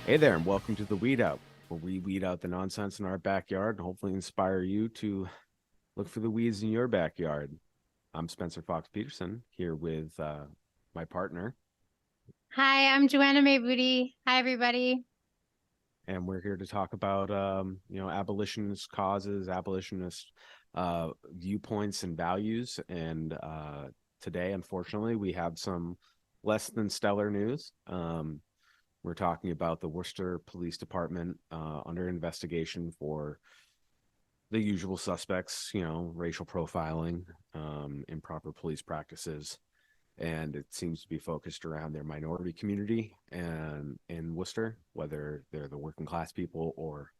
Hey there, and welcome to the Weed Out, where we weed out the nonsense in our backyard and hopefully inspire you to look for the weeds in your backyard. I'm Spencer Fox Peterson here with my partner, Hi, I'm Joanna Maybuti. Hi, everybody. and we're here to talk about abolitionist causes, abolitionist viewpoints and values. And today, unfortunately, we have some less than stellar news. We're talking about the Worcester Police Department under investigation for the usual suspects, racial profiling, improper police practices, and it seems to be focused around their minority community and in Worcester, whether they're the working class people or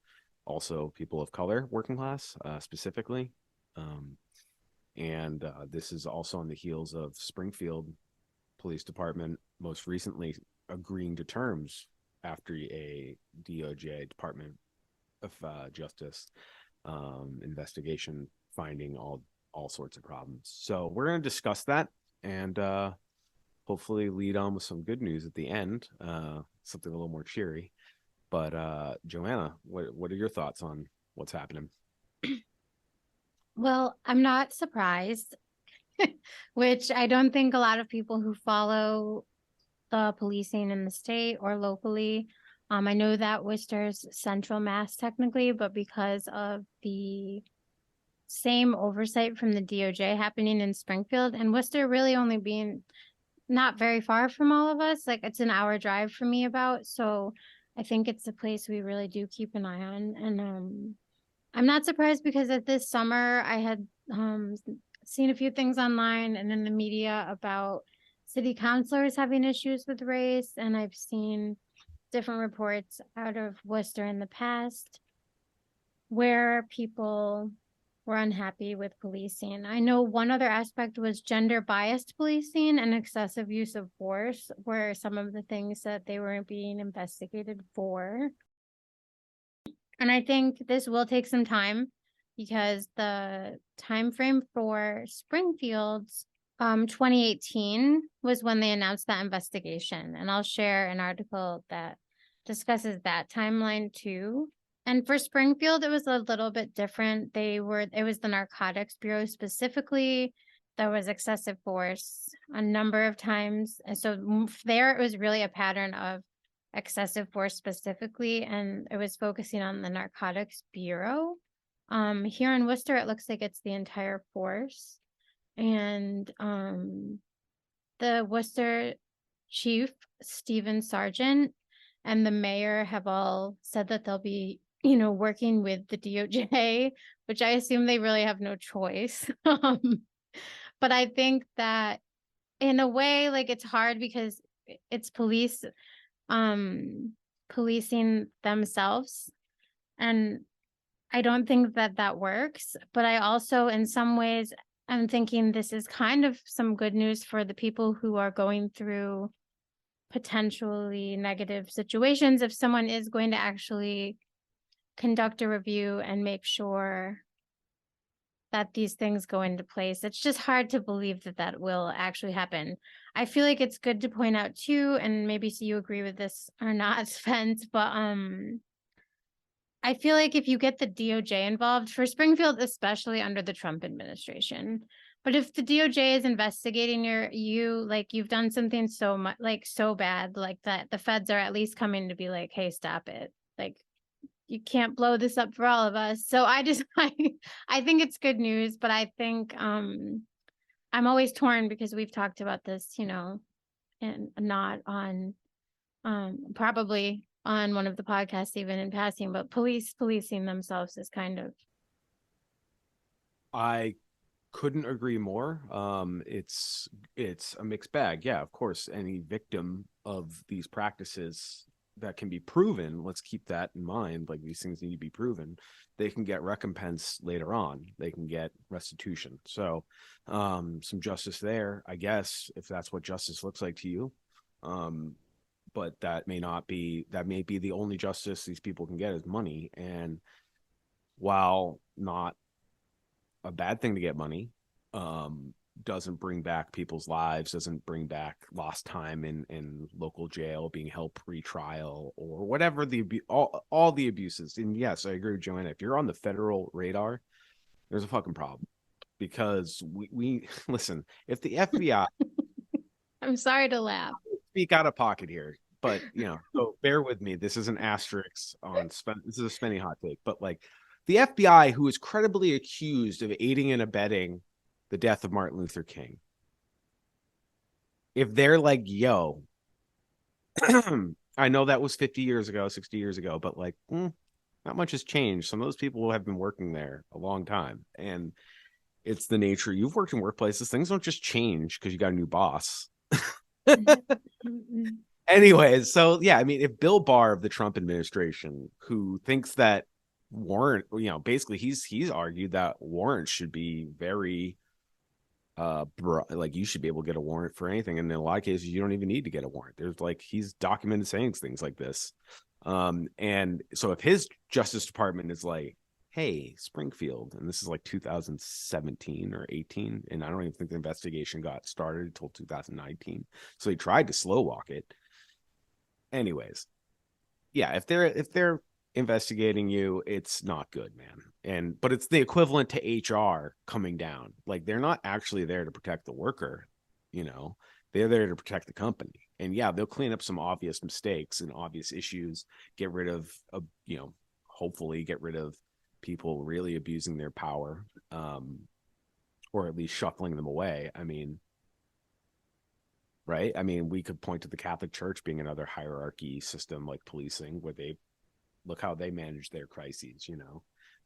also people of color, working class specifically. Um, and this is also on the heels of Springfield Police Department most recently agreeing to terms after a DOJ Department of Justice investigation finding all sorts of problems. So we're going to discuss that and hopefully lead on with some good news at the end, something a little more cheery. But Joanna, what are your thoughts on what's happening? Well, I'm not surprised, which I don't think a lot of people who follow the policing in the state or locally. I know that Worcester's central mass technically, but because of the same oversight from the DOJ happening in Springfield and Worcester really only being not very far from all of us, like it's an hour drive for me about. So I think it's a place we really do keep an eye on. And I'm not surprised because at this summer I had seen a few things online and in the media about city councilors having issues with race, and I've seen different reports out of Worcester in the past where people were unhappy with policing. I know one other aspect was gender biased policing and excessive use of force, were some of the things that they were being investigated for. And I think this will take some time because the time frame for Springfield's 2018 was when they announced that investigation. And I'll share an article that discusses that timeline too. And for Springfield, it was a little bit different. It was the Narcotics Bureau specifically. There was excessive force a number of times. And so there, it was really a pattern of excessive force specifically, and it was focusing on the Narcotics Bureau. Here in Worcester, it looks like it's the entire force. And the Worcester chief, Stephen Sargent, and the mayor have all said that they'll be, working with the DOJ, which I assume they really have no choice. But I think that in a way, like it's hard because it's police policing themselves, and I don't think that works. But I also in some ways I'm thinking this is kind of some good news for the people who are going through potentially negative situations if someone is going to actually conduct a review and make sure that these things go into place. It's just hard to believe that will actually happen. I feel like it's good to point out too, and maybe so you agree with this or not, Spence, but I feel like if you get the DOJ involved for Springfield, especially under the Trump administration, but if the DOJ is investigating you've done something so much, like so bad, like that, the feds are at least coming to be like, hey, stop it. Like, you can't blow this up for all of us. So I think it's good news, but I think I'm always torn because we've talked about this, and not on probably on one of the podcasts even in passing, but policing themselves is kind of. I couldn't agree more. It's a mixed bag. Yeah, of course, any victim of these practices that can be proven, let's keep that in mind. Like these things need to be proven. They can get recompense later on. They can get restitution. So, some justice there, I guess, if that's what justice looks like to you. But that may not be. That may be the only justice these people can get is money. And while not a bad thing to get money. doesn't bring back people's lives, doesn't bring back lost time in local jail, being held pre-trial, or whatever all the abuses. And yes, I agree with Joanna. If you're on the federal radar, there's a fucking problem, because we listen. If the FBI I'm sorry to laugh. speak out of pocket here, but so bear with me. This is an asterisk on this is a spending hot take, but like the FBI, who is credibly accused of aiding and abetting the death of Martin Luther King, if they're like, yo, I know that was 50 years ago, 60 years ago, but like, not much has changed. Some of those people have been working there a long time. And it's the nature. You've worked in workplaces. Things don't just change because you got a new boss. Anyways, so yeah, I mean, if Bill Barr of the Trump administration, who thinks that warrant, basically he's argued that warrants should be very like you should be able to get a warrant for anything, and in a lot of cases you don't even need to get a warrant. There's like, he's documented saying things like this, and so if his Justice Department is like, hey, Springfield, and this is like 2017 or 18, and I don't even think the investigation got started until 2019, so he tried to slow walk it. Anyways, yeah, if they're investigating you, it's not good, man. But it's the equivalent to HR coming down. Like, they're not actually there to protect the worker, they're there to protect the company. And yeah, they'll clean up some obvious mistakes and obvious issues, get rid of hopefully get rid of people really abusing their power, or at least shuffling them away. I mean, right? I mean, we could point to the Catholic Church being another hierarchy system like policing, where they look how they manage their crises.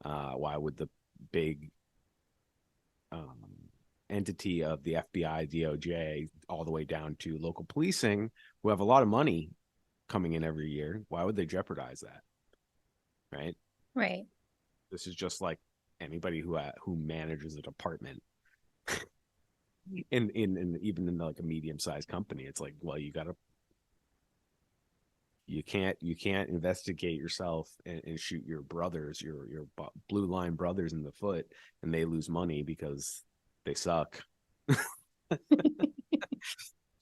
Why would the big entity of the FBI, DOJ, all the way down to local policing, who have a lot of money coming in every year, why would they jeopardize that? Right. This is just like anybody who manages a department in even in like a medium-sized company. It's like, well, you can't investigate yourself and shoot your brothers, your blue line brothers in the foot, and they lose money because they suck.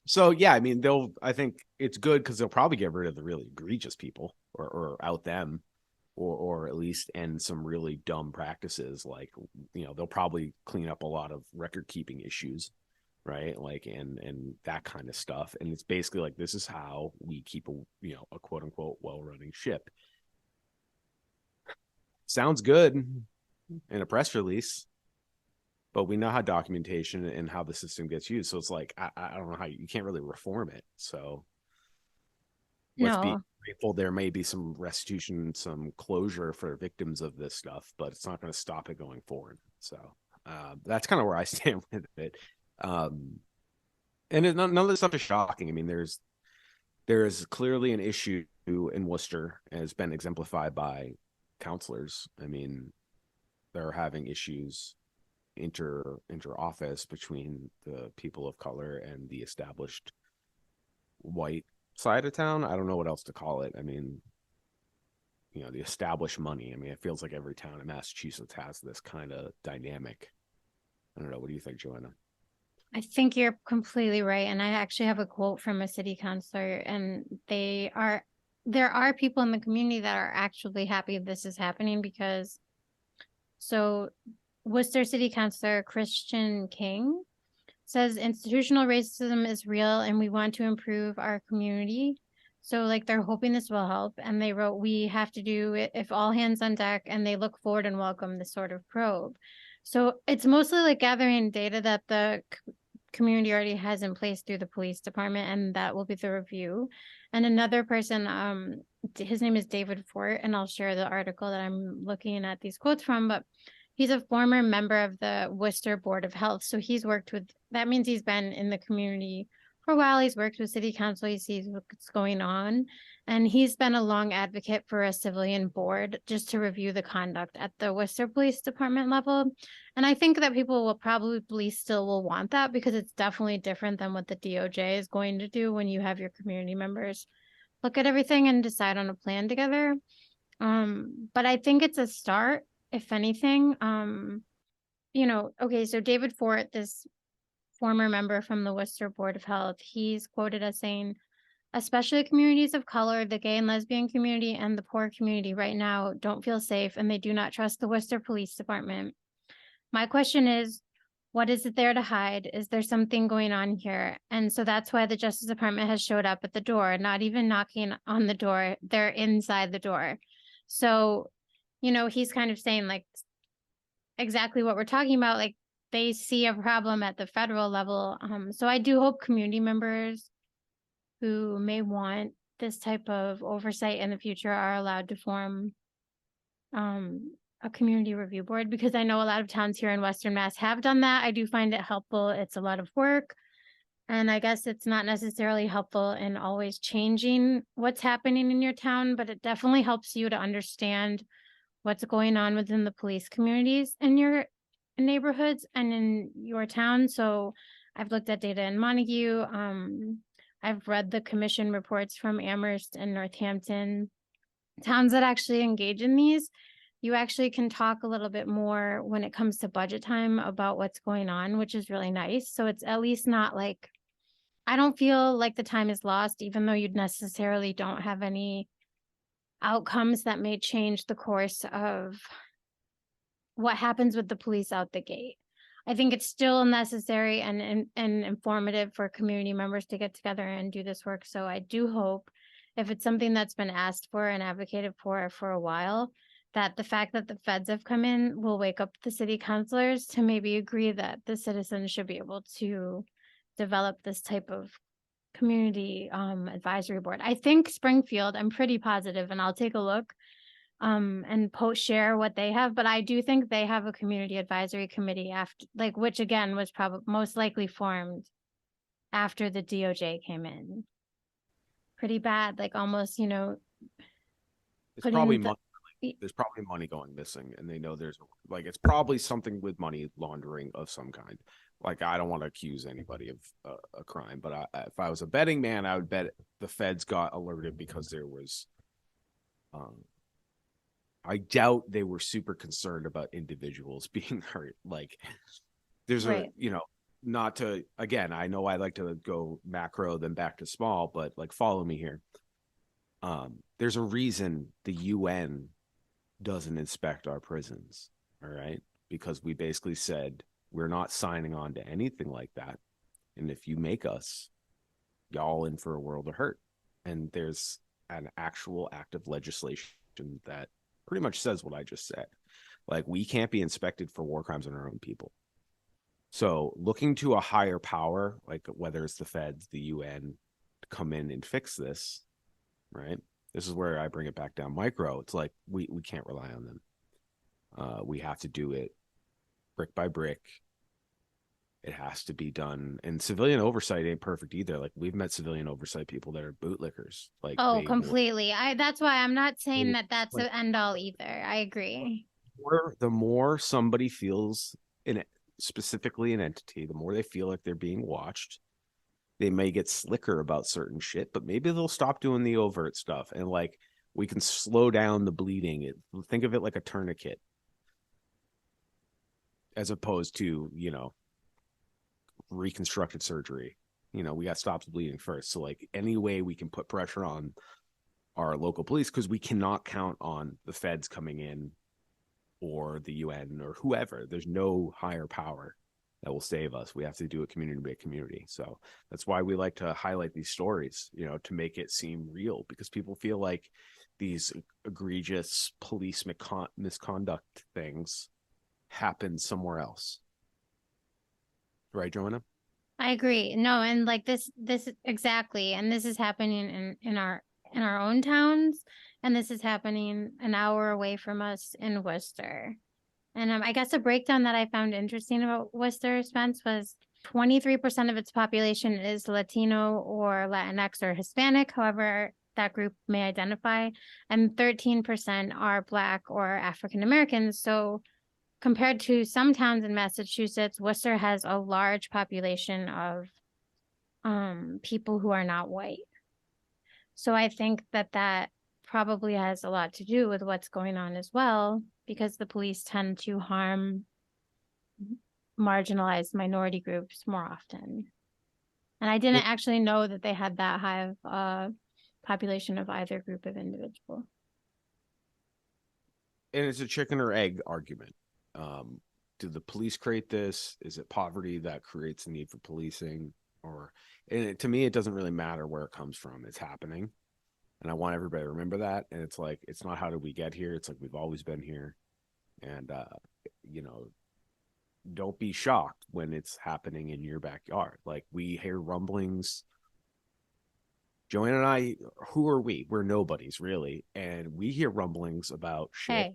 So yeah, I mean, I think it's good because they'll probably get rid of the really egregious people, or out them, or at least end some really dumb practices. Like, they'll probably clean up a lot of record keeping issues, right? Like, and that kind of stuff. And it's basically like, this is how we keep a quote unquote well-running ship. Sounds good in a press release, but we know how documentation and how the system gets used. So it's like, I don't know how you can't really reform it. So let's be grateful there may be some restitution, some closure for victims of this stuff, but it's not going to stop it going forward. So that's kind of where I stand with it. And none of this stuff is shocking. I mean, there is clearly an issue in Worcester, and has been exemplified by counselors. I mean, they're having issues inter office between the people of color and the established white side of town. I don't know what else to call it. I mean, the established money. I mean, it feels like every town in Massachusetts has this kind of dynamic. I don't know. What do you think, Joanna? I think you're completely right. And I actually have a quote from a city councilor, and there are people in the community that are actually happy this is happening, because Worcester City Councilor Christian King says institutional racism is real and we want to improve our community. So like, they're hoping this will help. And they wrote, we have to do it if all hands on deck, and they look forward and welcome this sort of probe. So it's mostly like gathering data that the community already has in place through the police department, and that will be the review. And another person, his name is David Fort, and I'll share the article that I'm looking at these quotes from, but he's a former member of the Worcester Board of Health. So that means he's been in the community for a while. He's worked with city council. He sees what's going on. And he's been a long advocate for a civilian board just to review the conduct at the Worcester Police Department level. And I think that people will probably still will want that, because it's definitely different than what the DOJ is going to do when you have your community members look at everything and decide on a plan together. But I think it's a start, if anything. Okay, so David Fort, this former member from the Worcester Board of Health. He's quoted as saying, especially communities of color, the gay and lesbian community, and the poor community right now don't feel safe, and they do not trust the Worcester Police Department. My question is, what is it there to hide? Is there something going on here? And so that's why the Justice Department has showed up at the door, not even knocking on the door. They're inside the door. So, you know, he's kind of saying like exactly what we're talking about. Like they see a problem at the federal level. So I do hope community members who may want this type of oversight in the future are allowed to form a community review board, because I know a lot of towns here in Western Mass have done that. I do find it helpful. It's a lot of work. And I guess it's not necessarily helpful in always changing what's happening in your town, but it definitely helps you to understand what's going on within the police communities in your neighborhoods and in your town. So I've looked at data in Montague. I've read the commission reports from Amherst and Northampton, towns that actually engage in these. You actually can talk a little bit more when it comes to budget time about what's going on, which is really nice. So it's at least not like, I don't feel like the time is lost, even though you necessarily don't have any outcomes that may change the course of what happens with the police out the gate. I think it's still necessary and informative for community members to get together and do this work. So I do hope, if it's something that's been asked for and advocated for a while, that the fact that the feds have come in will wake up the city councilors to maybe agree that the citizens should be able to develop this type of community advisory board. I think Springfield, I'm pretty positive, and I'll take a look and share what they have, but I do think they have a community advisory committee after, like, which again was probably most likely formed after the DOJ came in. Pretty bad, like almost, you know, It's probably there's probably money going missing, and they know there's like it's probably something with money laundering of some kind. Like I don't want to accuse anybody of a crime, but if I was a betting man, I would bet the feds got alerted because there was. I doubt they were super concerned about individuals being hurt. Like there's right. not to, again, I know I like to go macro then back to small, but like follow me here. There's a reason the UN doesn't inspect our prisons, all right? Because we basically said we're not signing on to anything like that. And if you make us, y'all in for a world of hurt. And there's an actual act of legislation that pretty much says what I just said. Like we can't be inspected for war crimes on our own people. So looking to a higher power, like whether it's the feds, the UN, to come in and fix this, right? This is where I bring it back down micro. It's like we can't rely on them. We have to do it brick by brick. It has to be done. And civilian oversight ain't perfect either. Like we've met civilian oversight people that are bootlickers. Like completely. That's why I'm not saying that that's an end all either. I agree. The more somebody feels in it, specifically an entity, the more they feel like they're being watched, they may get slicker about certain shit, but maybe they'll stop doing the overt stuff. And like we can slow down the bleeding. Think of it like a tourniquet as opposed to, reconstructed surgery. We got to stop the bleeding first. So like any way we can put pressure on our local police, because we cannot count on the feds coming in or the UN or whoever. There's no higher power that will save us. We have to do it community by community. So that's why we like to highlight these stories, to make it seem real, because people feel like these egregious police misconduct things happen somewhere else. Right, Joanna? I agree. No, and like this exactly, and this is happening in our own towns, and this is happening an hour away from us in Worcester. And I guess a breakdown that I found interesting about Worcester, Spence, was 23% of its population is Latino or Latinx or Hispanic, however that group may identify, and 13% are Black or African Americans. So compared to some towns in Massachusetts, Worcester has a large population of people who are not white. So I think that probably has a lot to do with what's going on as well, because the police tend to harm marginalized minority groups more often. And I didn't actually know that they had that high of population of either group of individual. And it's a chicken or egg argument. Do the police create this? Is it poverty that creates the need for policing? Or, to me, it doesn't really matter where it comes from. It's happening. And I want everybody to remember that. And it's like, it's not how did we get here? It's like, we've always been here. And, you know, don't be shocked when it's happening in your backyard. Like, we hear rumblings. Joanna and I, who are we? We're nobodies, really. And we hear rumblings about shit. Hey.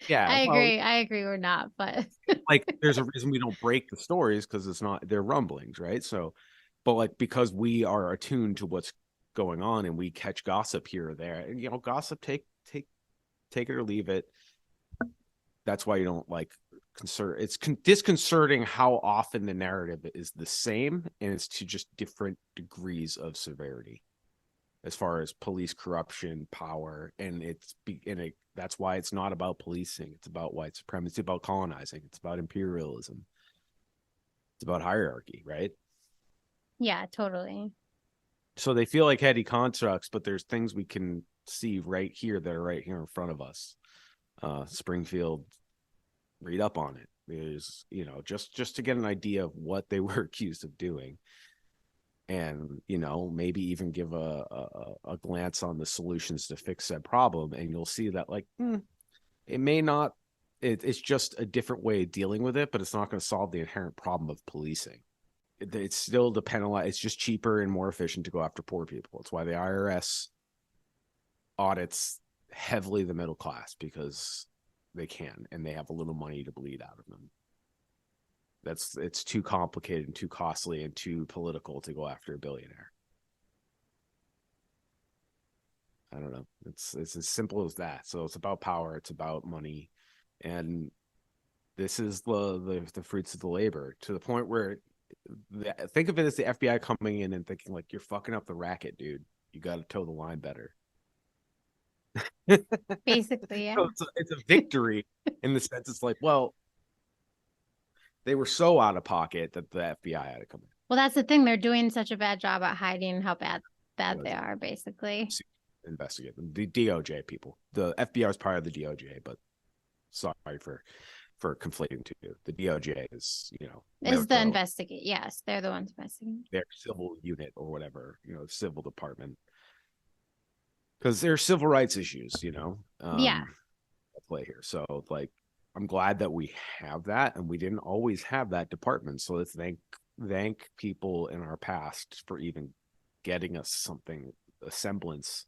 Yeah, I agree we're not, but like there's a reason we don't break the stories because it's not, they're rumblings, right? So, but like because we are attuned to what's going on and we catch gossip here or there, and gossip, take it or leave it. That's why you don't like it's disconcerting how often the narrative is the same, and it's to just different degrees of severity as far as police corruption, power, and that's why it's not about policing. It's about white supremacy. It's about colonizing. It's about imperialism. It's about hierarchy, right? Yeah, totally. So they feel like heady constructs, but there's things we can see right here that are right here in front of us. Springfield, read up on it. There's, just to get an idea of what they were accused of doing. And maybe even give a glance on the solutions to fix that problem, and you'll see that it may not, it's just a different way of dealing with it, but it's not going to solve the inherent problem of policing. It's still to penalize. It's just cheaper and more efficient to go after poor people. It's why the IRS audits heavily the middle class, because they can, and they have a little money to bleed out of them. It's too complicated and too costly and too political to go after a billionaire. I don't know. It's as simple as that. So it's about power. It's about money. And this is the fruits of the labor, to the point where think of it as the FBI coming in and thinking like, you're fucking up the racket, dude. You got to toe the line better. Basically, yeah. So it's a victory in the sense it's like, well, they were so out of pocket that the FBI had to come in. Well, that's the thing. They're doing such a bad job at hiding how bad they are, basically. Investigate them. The DOJ people. The FBI is part of the DOJ, but sorry for conflating two. The DOJ is, is the investigate. Yes, they're the ones investigating. Their civil unit or whatever, civil department. Because there are civil rights issues, yeah, at play here. So like, I'm glad that we have that, and we didn't always have that department. So let's thank people in our past for even getting us something, a semblance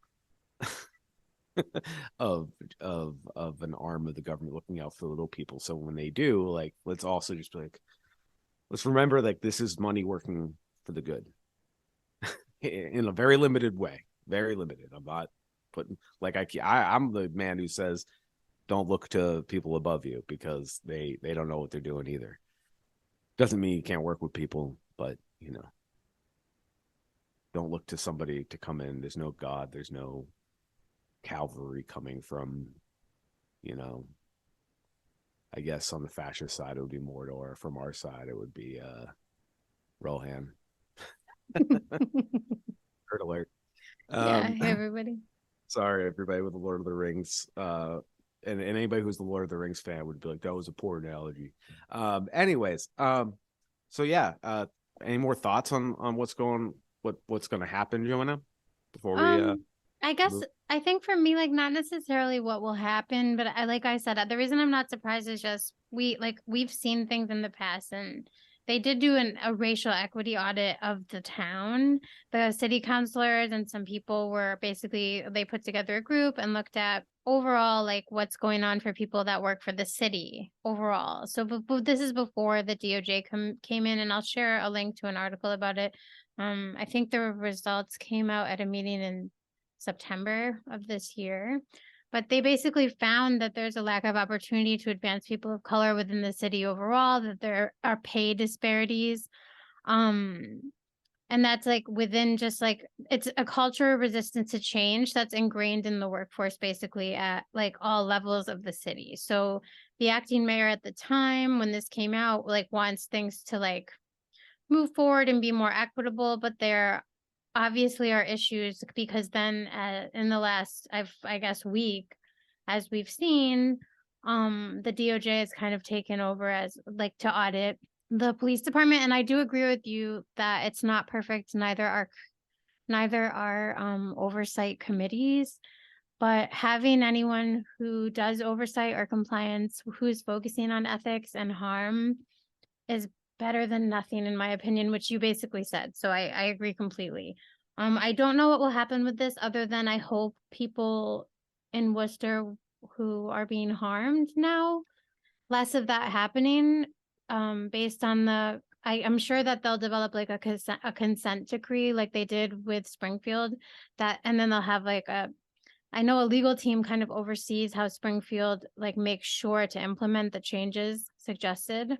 of an arm of the government looking out for little people. So when they do, like, let's also just be like, let's remember, like, this is money working for the good in a very limited way. Very limited. I'm not putting, like, I'm the man who says, don't look to people above you, because they don't know what they're doing either. Doesn't mean you can't work with people, but don't look to somebody to come in. There's no God. There's no cavalry coming from, I guess on the fascist side it would be Mordor. From our side it would be Rohan. Hurt alert. Yeah, everybody. Sorry, everybody with the Lord of the Rings. And anybody who's the Lord of the Rings fan would be like, that was a poor analogy. Anyways, so yeah, any more thoughts on what's going to happen, Joanna, before we I guess I think for me, like, not necessarily what will happen, but like I said, the reason I'm not surprised is just we've seen things in the past, and they did do a racial equity audit of the town. The city councilors and some people were they put together a group and looked at overall, like, what's going on for people that work for the city overall. So this is before the DOJ came in, and I'll share a link to an article about it. I think the results came out at a meeting in September of this year. But they basically found that there's a lack of opportunity to advance people of color within the city overall, that there are pay disparities. And that's like within just like, it's a culture of resistance to change that's ingrained in the workforce, basically at like all levels of the city. So the acting mayor at the time when this came out, like, wants things to like move forward and be more equitable, but there obviously are issues because then in the last, I guess, week, as we've seen, the DOJ has kind of taken over as like to audit the police department. And I do agree with you that it's not perfect. Neither are oversight committees, but having anyone who does oversight or compliance who's focusing on ethics and harm is better than nothing, in my opinion, which you basically said. So I agree completely. I don't know what will happen with this other than I hope people in Worcester who are being harmed now, less of that happening. Based on I'm sure that they'll develop like a consent decree like they did with Springfield, that, and then they'll have like I know a legal team kind of oversees how Springfield like makes sure to implement the changes suggested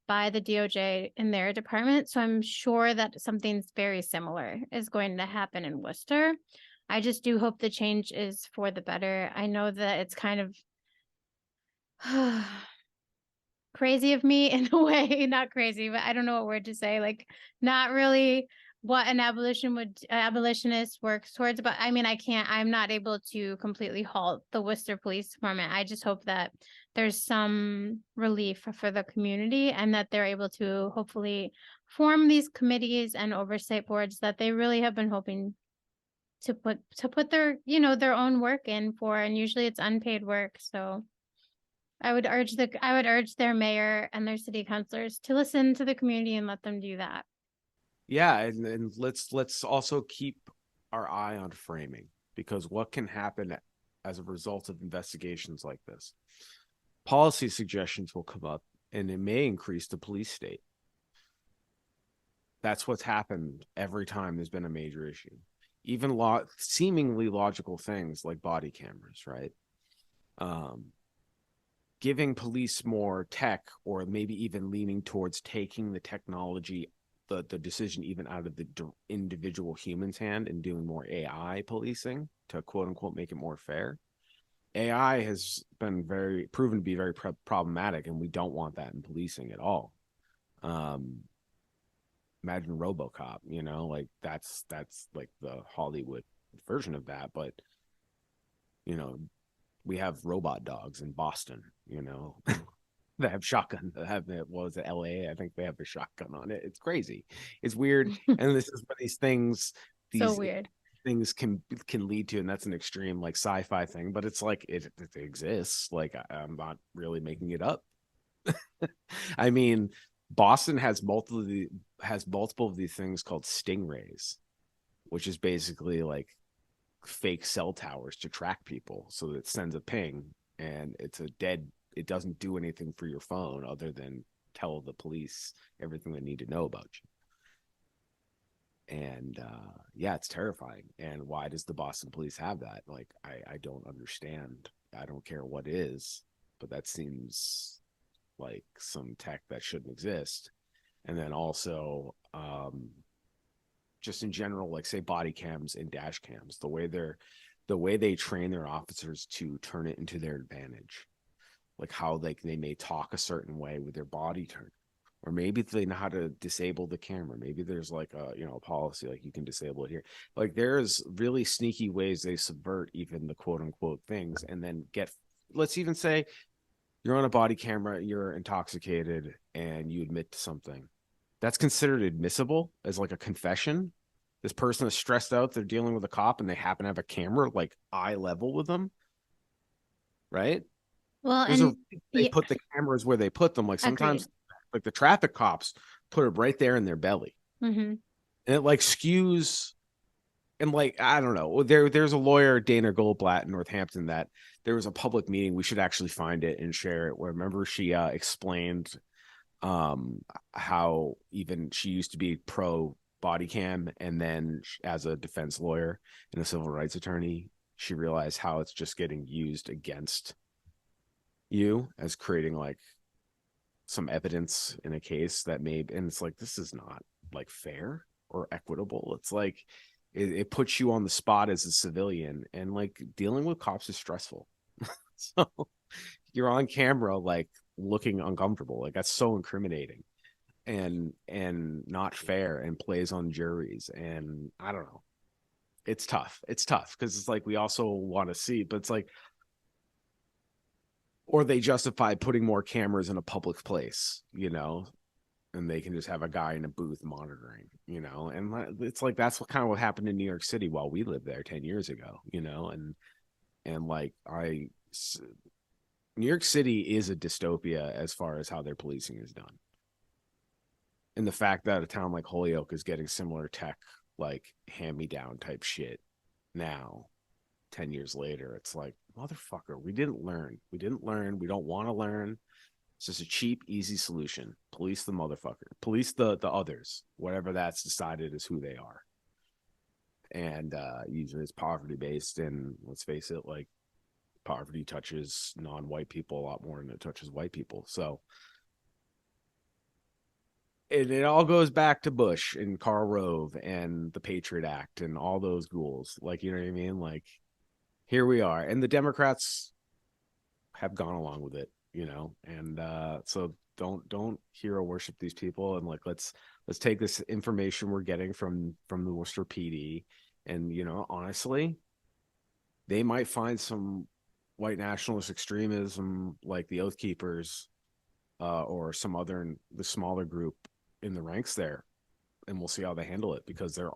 by the DOJ in their department. So I'm sure that something very similar is going to happen in Worcester. I just do hope the change is for the better. I know that it's kind of crazy of me in a way, not crazy, but I don't know what word to say, like not really what an abolitionist works towards. But I mean, I'm not able to completely halt the Worcester Police Department. I just hope that there's some relief for the community and that they're able to hopefully form these committees and oversight boards that they really have been hoping to put their, their own work in for, and usually it's unpaid work. So I would urge their mayor and their city councilors to listen to the community and let them do that. Yeah, and let's also keep our eye on framing, because what can happen as a result of investigations like this? Policy suggestions will come up and it may increase the police state. That's what's happened every time there's been a major issue. Even seemingly logical things like body cameras, right? Giving police more tech, or maybe even leaning towards taking the technology, the decision even out of the individual human's hand and doing more AI policing to quote unquote make it more fair. AI has been proven to be very problematic, and we don't want that in policing at all. Imagine RoboCop, like that's like the Hollywood version of that, but we have robot dogs in Boston, that have shotgun, that have, what was it, LA? I think they have a shotgun on it. It's crazy. It's weird. And this is what these So weird. things can lead to, and that's an extreme like sci-fi thing, but it's like it exists. Like I'm not really making it up. I mean, Boston has multiple of these things called stingrays, which is basically like fake cell towers to track people, so that it sends a ping and it doesn't do anything for your phone other than tell the police everything they need to know about you. And yeah, it's terrifying. And why does the Boston police have that? Like I don't understand. I don't care what is, but that seems like some tech that shouldn't exist. And then also just in general, like say body cams and dash cams, the way they train their officers to turn it into their advantage, like how they may talk a certain way with their body turn, or maybe they know how to disable the camera. Maybe there's like a policy like you can disable it here. Like there's really sneaky ways they subvert even the quote unquote things, and then let's even say you're on a body camera, you're intoxicated, and you admit to something. That's considered admissible as like a confession. This person is stressed out, they're dealing with a cop, and they happen to have a camera like eye level with them, right? Well, There's and they put the cameras where they put them. Like sometimes, agreed. like the traffic cops put it right there in their belly, Mm-hmm. and it like skews. And like I don't know, there's a lawyer, Dana Goldblatt in Northampton, that there was a public meeting. We should actually find it and share it. Where remember she explained how even she used to be pro body cam, and then as a defense lawyer and a civil rights attorney, she realized how it's just getting used against you as creating like some evidence in a case that and it's like, this is not like fair or equitable. It's like it puts you on the spot as a civilian, and like dealing with cops is stressful. So you're on camera like looking uncomfortable. Like that's so incriminating and not fair and plays on juries. And I don't know. It's tough. It's tough because it's like we also want to see, but it's like, or they justify putting more cameras in a public place, you know, and they can just have a guy in a booth monitoring, you know, and it's like that's what kind of what happened in New York City while we lived there 10 years ago, you know, and like New York City is a dystopia as far as how their policing is done. And the fact that a town like Holyoke is getting similar tech, like hand me down type shit now, 10 years later, it's like, motherfucker, we didn't learn. We didn't learn. We don't want to learn. It's just a cheap, easy solution. Police the motherfucker. Police the others. Whatever that's decided is who they are. And usually it's poverty based. And let's face it, like poverty touches non-white people a lot more than it touches white people. So it all goes back to Bush and Karl Rove and the Patriot Act and all those ghouls. Like, you know what I mean? Like, here we are. And the Democrats have gone along with it, you know, and so don't hero worship these people, and like let's take this information we're getting from the Worcester PD, and you know, honestly, they might find some white nationalist extremism like the Oath Keepers or some other the smaller group in the ranks there, and we'll see how they handle it, because there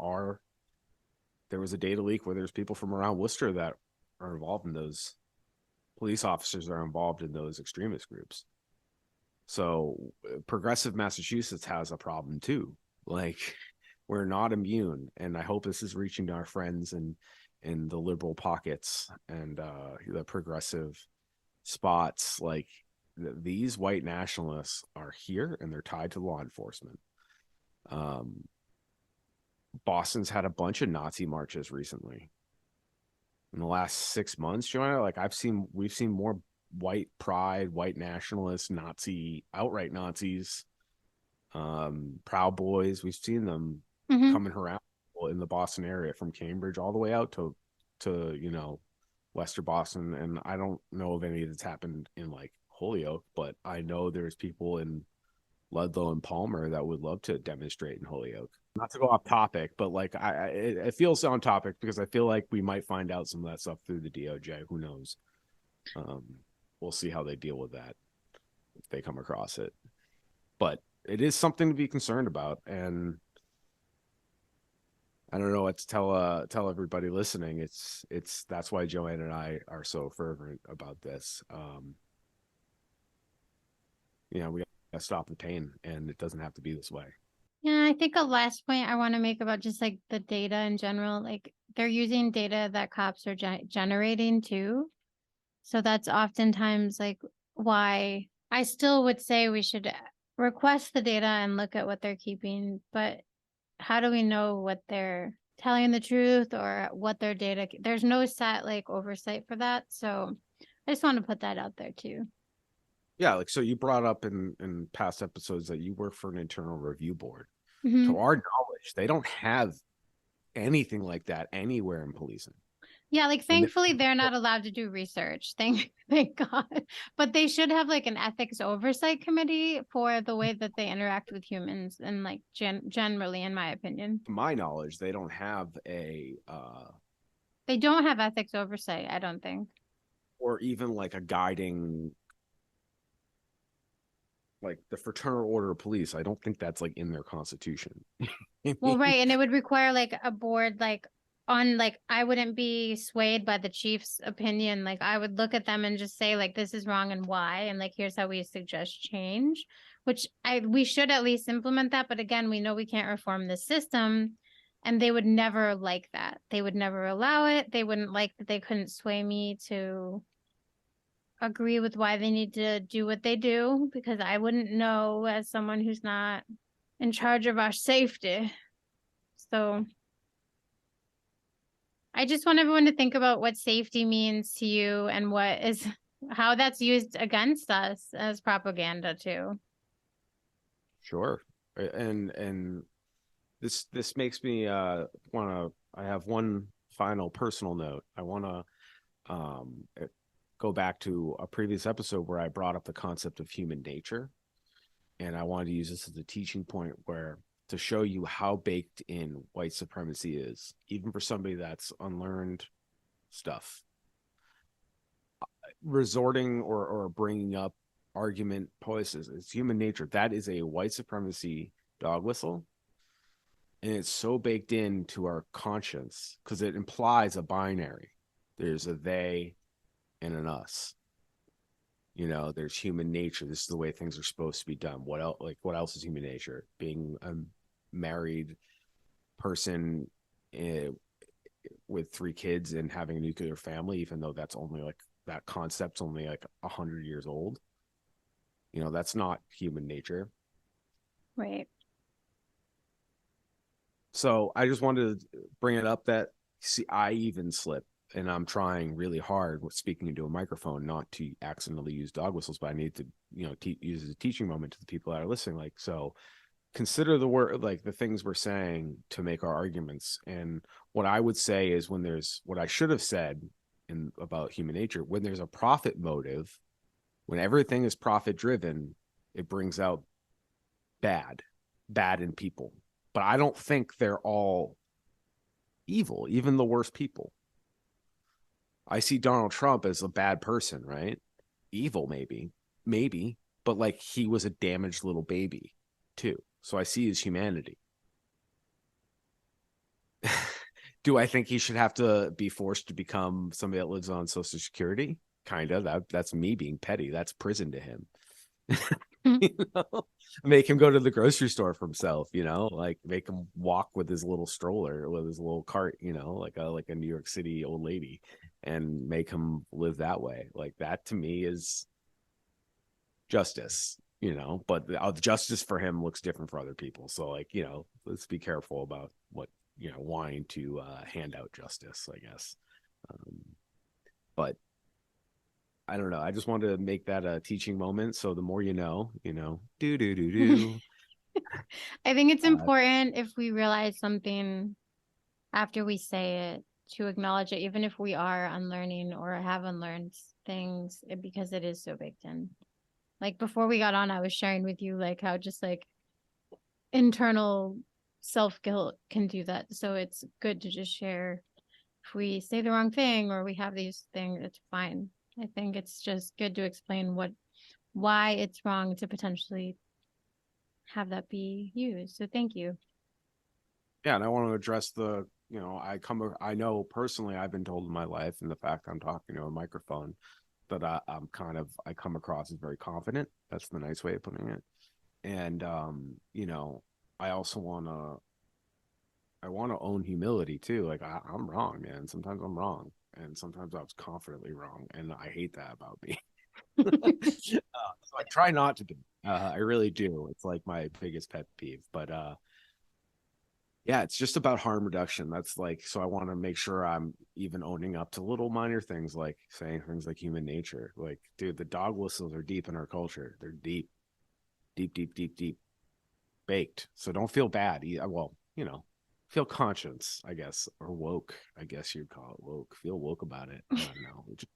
was a data leak where there's people from around Worcester that are involved in those, police officers are involved in those extremist groups. So progressive Massachusetts has a problem too. Like, we're not immune. And I hope this is reaching to our friends in the liberal pockets and the progressive spots. Like, these white nationalists are here and they're tied to law enforcement. Boston's had a bunch of Nazi marches recently. In the last 6 months, Joanna, like we've seen more white pride, white nationalists, Nazi, outright Nazis, Proud Boys. We've seen them coming around in the Boston area from Cambridge all the way out to you know, Wester Boston. And I don't know of any that's happened in like Holyoke, but I know there's people in Ludlow and Palmer that would love to demonstrate in Holyoke. Not to go off topic, but like it feels on topic because I feel like we might find out some of that stuff through the DOJ. Who knows? We'll see how they deal with that if they come across it. But it is something to be concerned about, and I don't know what to tell everybody listening. It's that's why Joanne and I are so fervent about this. You know, we gotta stop the pain, and it doesn't have to be this way. Yeah, I think a last point I want to make about just like the data in general, like they're using data that cops are generating too. So that's oftentimes like why I still would say we should request the data and look at what they're keeping. But how do we know what they're telling the truth or what their data? There's no set like oversight for that. So I just want to put that out there too. Yeah, like, so you brought up in past episodes that you work for an internal review board. Mm-hmm. To our knowledge, they don't have anything like that anywhere in policing. Yeah, like thankfully they're not allowed to do research. Thank God. But they should have like an ethics oversight committee for the way that they interact with humans, and like generally, in my opinion. To my knowledge, they don't have They don't have ethics oversight, I don't think. or even like a guiding, like the Fraternal Order of Police. I don't think that's like in their constitution. Well, right, and it would require like a board like on like I wouldn't be swayed by the chief's opinion. Like I would look at them and just say like this is wrong and why, and like here's how we suggest change, which we should at least implement that. But again, we know we can't reform the system, and they would never like that. They would never allow it. They wouldn't like that they couldn't sway me to agree with why they need to do what they do, because I wouldn't know as someone who's not in charge of our safety. So I just want everyone to think about what safety means to you and how that's used against us as propaganda too. Sure. And this makes me I have one final personal note. I want to go back to a previous episode where I brought up the concept of human nature. And I wanted to use this as a teaching point where to show you how baked in white supremacy is, even for somebody that's unlearned stuff. Resorting or bringing up argument voices, it's human nature. That is a white supremacy dog whistle. And it's so baked into our conscience because it implies a binary. There's a they and an us. There's human nature. This is the way things are supposed to be done. What else? Like, what else is human nature? Being a married person with 3 kids and having a nuclear family, even though that's only like that concept's only like 100 years old. That's not human nature. Right. So I just wanted to bring it up that, see, I even slip, and I'm trying really hard with speaking into a microphone not to accidentally use dog whistles, but I need to, use as a teaching moment to the people that are listening. Like, so consider the word, like the things we're saying to make our arguments. And what I would say is what I should have said about human nature, when there's a profit motive, when everything is profit driven, it brings out bad in people. But I don't think they're all evil, even the worst people. I see Donald Trump as a bad person, right? Evil, maybe, but like he was a damaged little baby too. So I see his humanity. Do I think he should have to be forced to become somebody that lives on Social Security? Kind of. That's me being petty. That's prison to him. Make him go to the grocery store for himself, like make him walk with his little stroller, with his little cart, like a New York City old lady, and make him live that way. Like, that to me is justice, but the justice for him looks different for other people. So, like, let's be careful about what, wanting to hand out justice, I guess. But I don't know. I just wanted to make that a teaching moment. So the more do. I think it's important if we realize something after we say it to acknowledge it, even if we are unlearning or have unlearned things, because it is so baked in. Like, before we got on, I was sharing with you like how just like internal self-guilt can do that. So it's good to just share if we say the wrong thing or we have these things, it's fine. I think it's just good to explain why it's wrong to potentially have that be used. So thank you. Yeah, and I want to address the, I know personally I've been told in my life, and the fact I'm talking to a microphone, that I come across as very confident. That's the nice way of putting it. And I also I want to own humility too. Like, I'm wrong, man. Sometimes I'm wrong, and sometimes I was confidently wrong, and I hate that about me. So I try not to be. I really do. It's like my biggest pet peeve. But yeah, it's just about harm reduction. That's like, so I want to make sure I'm even owning up to little minor things, like saying things like human nature. Like, dude, the dog whistles are deep in our culture. They're deep, deep, deep, deep, deep, baked. So don't feel bad. Well, feel conscious, I guess, or woke. I guess you'd call it woke. Feel woke about it. I don't know. Just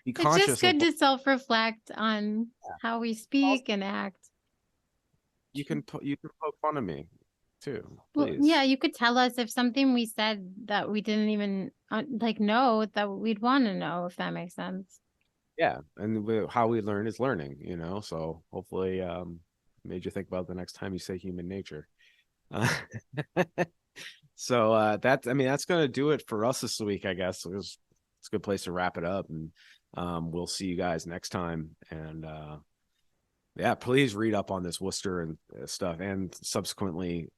be It's just conscious good to self-reflect on how we speak and act. You can poke fun of me too, Well, please. yeah, you could tell us if something we said that we didn't even know, that we'd want to know, if that makes sense. Yeah, and how we learn is learning, So hopefully, made you think about the next time you say human nature. So that's going to do it for us this week, I guess. It's a good place to wrap it up, and we'll see you guys next time. And yeah, please read up on this Worcester and stuff, and subsequently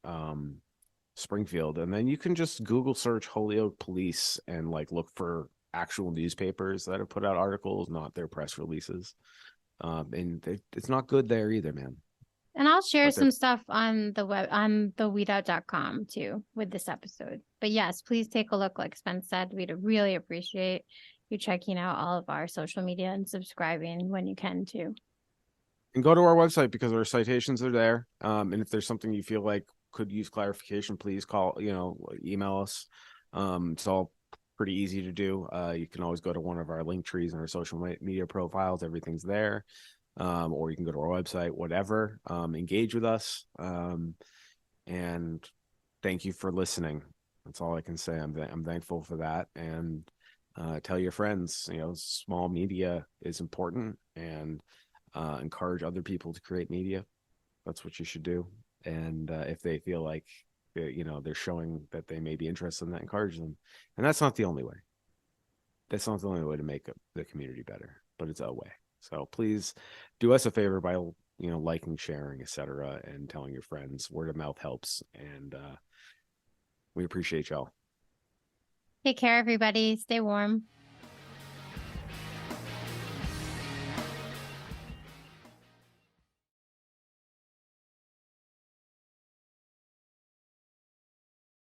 Springfield, and then you can just Google search Holyoke Police and like look for actual newspapers that have put out articles, not their press releases. And it's not good there either, man. And I'll share some stuff on the web, on the weedout.com too, with this episode. But yes, please take a look. Like Spence said, we'd really appreciate you checking out all of our social media and subscribing when you can too. And go to our website because our citations are there. And if there's something you feel like could use clarification, please email us. It's all pretty easy to do. You can always go to one of our link trees and our social media profiles. Everything's there. Or you can go to our website, whatever. Engage with us. And thank you for listening. That's all I can say. I'm thankful for that. And tell your friends, small media is important, and encourage other people to create media. That's what you should do. And if they feel like they're showing that they may be interested in that, encourage them. And that's not the only way. That's not the only way to make the community better, but it's a way. So please do us a favor by liking, sharing, etc., and telling your friends. Word of mouth helps, and we appreciate y'all. Take care, everybody. Stay warm.